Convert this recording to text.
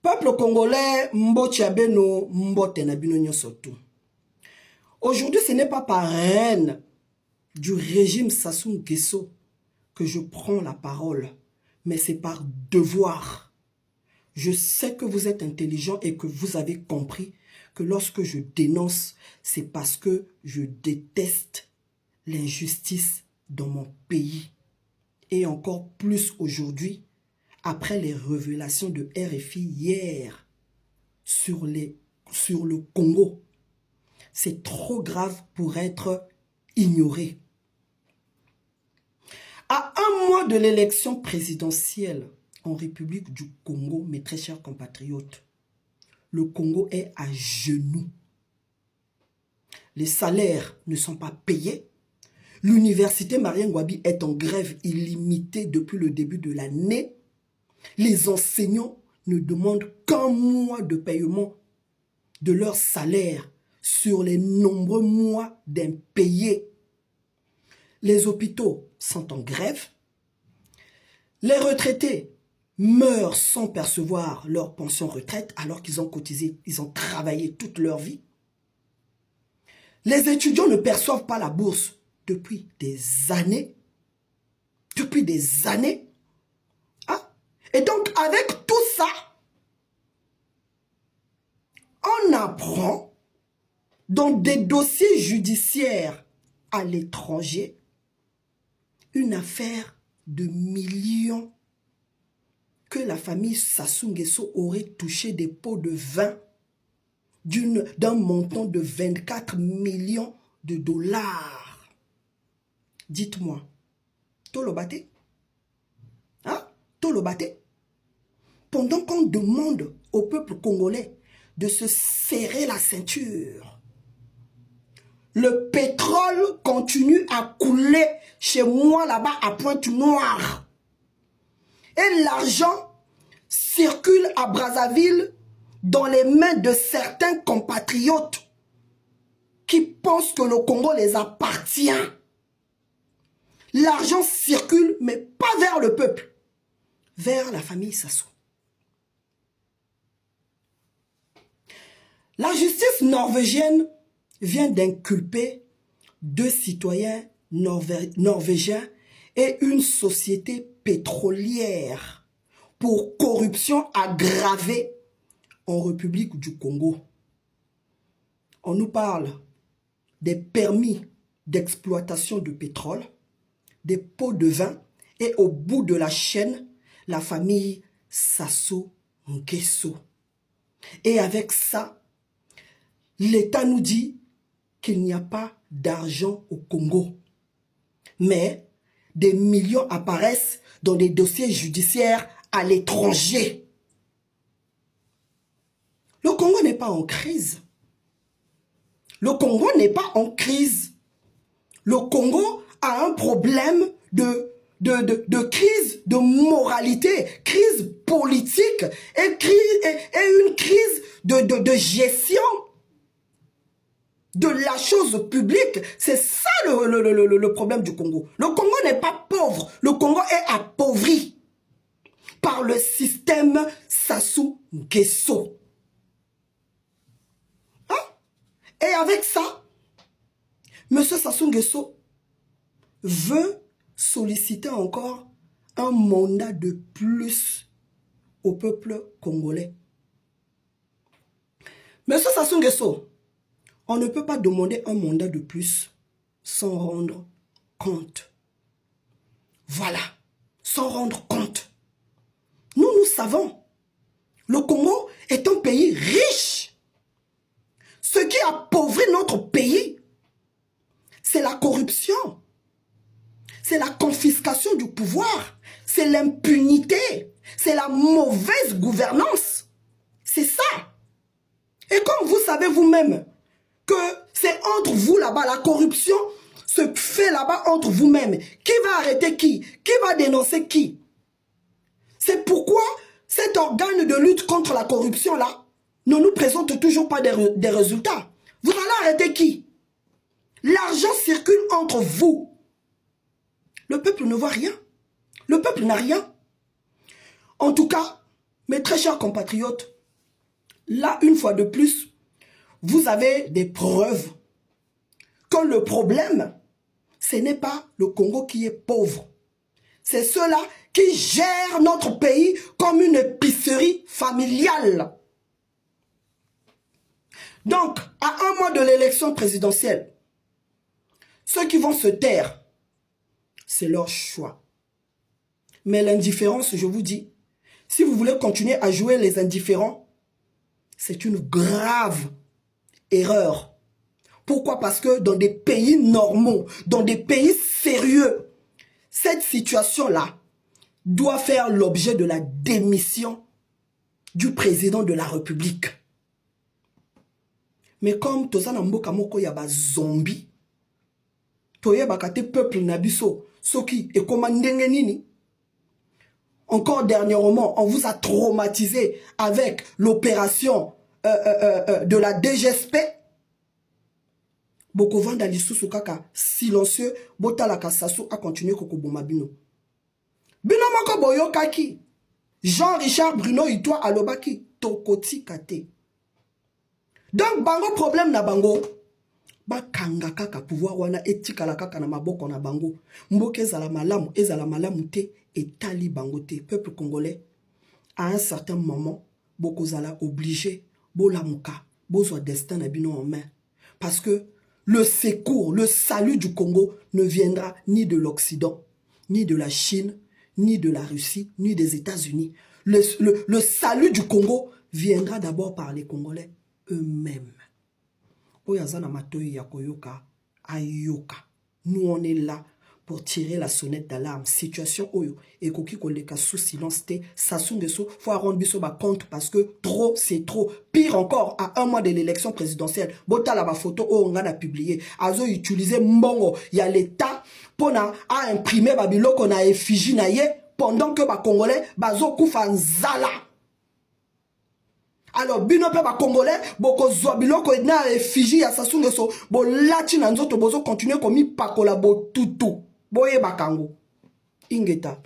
Peuple congolais, Mbotiabeno, Mbotenabino Nyosoto. Aujourd'hui, ce n'est pas par haine du régime Sassou Nguesso que je prends la parole, mais c'est par devoir. Je sais que vous êtes intelligent et que vous avez compris que lorsque je dénonce, c'est parce que je déteste l'injustice dans mon pays. Et encore plus aujourd'hui, après les révélations de RFI hier sur le Congo. C'est trop grave pour être ignoré. À un mois de l'élection présidentielle en République du Congo, mes très chers compatriotes, le Congo est à genoux. Les salaires ne sont pas payés. L'université Marien Ngouabi est en grève illimitée depuis le début de l'année. Les enseignants ne demandent qu'un mois de paiement de leur salaire sur les nombreux mois d'impayés. Les hôpitaux sont en grève. Les retraités meurent sans percevoir leur pension retraite alors qu'ils ont cotisé, ils ont travaillé toute leur vie. Les étudiants ne perçoivent pas la bourse depuis des années. Depuis des années. Et donc, avec tout ça, on apprend dans des dossiers judiciaires à l'étranger une affaire de millions que la famille Sassou Nguesso aurait touché des pots de vin d'un montant de 24 millions de dollars. Dites-moi, Tolobate? Tolobate? Pendant qu'on demande au peuple congolais de se serrer la ceinture, le pétrole continue à couler chez moi là-bas à Pointe-Noire. Et l'argent circule à Brazzaville dans les mains de certains compatriotes qui pensent que le Congo les appartient. L'argent circule, mais pas vers le peuple, vers la famille Sassou. La justice norvégienne vient d'inculper 2 citoyens norvégiens et une société pétrolière pour corruption aggravée en République du Congo. On nous parle des permis d'exploitation de pétrole, des pots de vin et au bout de la chaîne, la famille Sassou Nguesso. Et avec ça, l'État nous dit qu'il n'y a pas d'argent au Congo. Mais des millions apparaissent dans des dossiers judiciaires à l'étranger. Le Congo n'est pas en crise. Le Congo n'est pas en crise. Le Congo a un problème de crise de moralité, crise politique et une crise de gestion de la chose publique. C'est ça le problème du Congo. Le Congo n'est pas pauvre. Le Congo est appauvri par le système Sassou Nguesso. Et avec ça, M. Sassou Nguesso veut solliciter encore un mandat de plus au peuple congolais. M. Sassou Nguesso, on ne peut pas demander un mandat de plus sans rendre compte. Voilà, sans rendre compte. Nous savons, le Congo est un pays riche. Ce qui appauvrit notre pays, c'est la corruption, c'est la confiscation du pouvoir, c'est l'impunité, c'est la mauvaise gouvernance. C'est ça. Et comme vous savez vous-même que c'est entre vous là-bas, la corruption se fait là-bas entre vous-même. Qui va arrêter qui? Qui va dénoncer qui? C'est pourquoi cet organe de lutte contre la corruption là ne nous présente toujours pas des résultats. Vous allez arrêter qui? L'argent circule entre vous. Le peuple ne voit rien. Le peuple n'a rien. En tout cas, Mes très chers compatriotes, là, une fois de plus, vous avez des preuves que le problème, ce n'est pas le Congo qui est pauvre. C'est ceux-là qui gèrent notre pays comme une épicerie familiale. Donc, à un mois de l'élection présidentielle, ceux qui vont se taire, c'est leur choix. Mais l'indifférence, je vous dis, si vous voulez continuer à jouer les indifférents, c'est une grave erreur. Pourquoi? Parce que dans des pays normaux, dans des pays sérieux, cette situation-là doit faire l'objet de la démission du président de la République. Mais comme Tozana Mboka Moko yaba zombie, Toye bakate peuple nabiso, soki et komandenge nini. Encore dernièrement, on vous a traumatisé avec l'opération de la DGSP. Bokovan Dalisou kaka silencieux, Botalaka Sassou a continué kokoboma bino. Bino moko boyo kaki. Jean-Richard Bruno Itoa alobaki tokoti kate. Donc bango problème na bango. Ba kanga kaka pouvoir wana etikala kaka na maboko na bango. Mboke ezala malamu te etali bango te. Peuple congolais, à un certain moment, bokozala obligé, bolamuka, bozwa destin na bino en main. Parce que le secours, le salut du Congo ne viendra ni de l'Occident, ni de la Chine, ni de la Russie, ni des États-Unis. Le salut du Congo viendra d'abord par les Congolais eux-mêmes. Oyazana matoyi ya koyoka, ayoka. Nous on est là pour tirer la sonnette d'alarme. Situation oyo, et koki koleka sous silence te, sasungeso, faut rendre biso ba compte parce que trop c'est trop. Pire encore, à un mois de l'élection présidentielle, bota la ba photo o nga na publié, azo utiliser mbongo, y a l'État pour na a imprimer babiloko na effigie na ye, pendant que ba Congolais, bazo koufa nzala. Alors, bino pe ba Congolais, boko zobiloko na effigie ya sasungeso, bo lati na nzoto bozo continuer komi pakola bo tutu. Boye bakango. Ingeta.